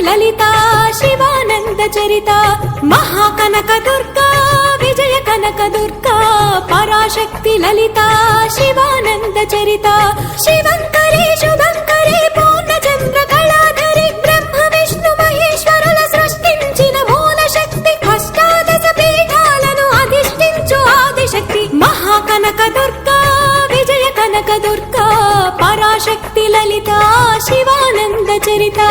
లలితా శివానంద చరిత మహాకనక దుర్గా విజయ కనక దుర్గా పరాశక్తి లలితా శివానంద చరిత శివంకరి శుభంకరి పూర్ణచంద్ర కళాధరి బ్రహ్మ విష్ణు మహేశ్వరుల సృష్టించిన మూల శక్తి అష్టాదశ పీఠాలను అధిష్ఠించు ఆదిశక్తి మహాకనక దుర్గా విజయ కనక దుర్గా పరాశక్తి లలితా శివానంద చరిత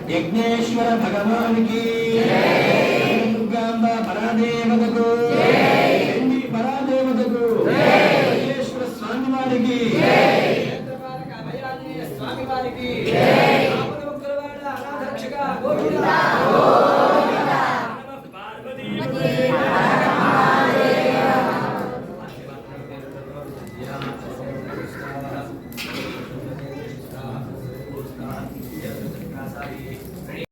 यज्ञेश्वर भगवान की दुर्गांबा परादेवतको परादेवतको यज्ञेश्वर स्वामी वारिकी स्वामी वारिकी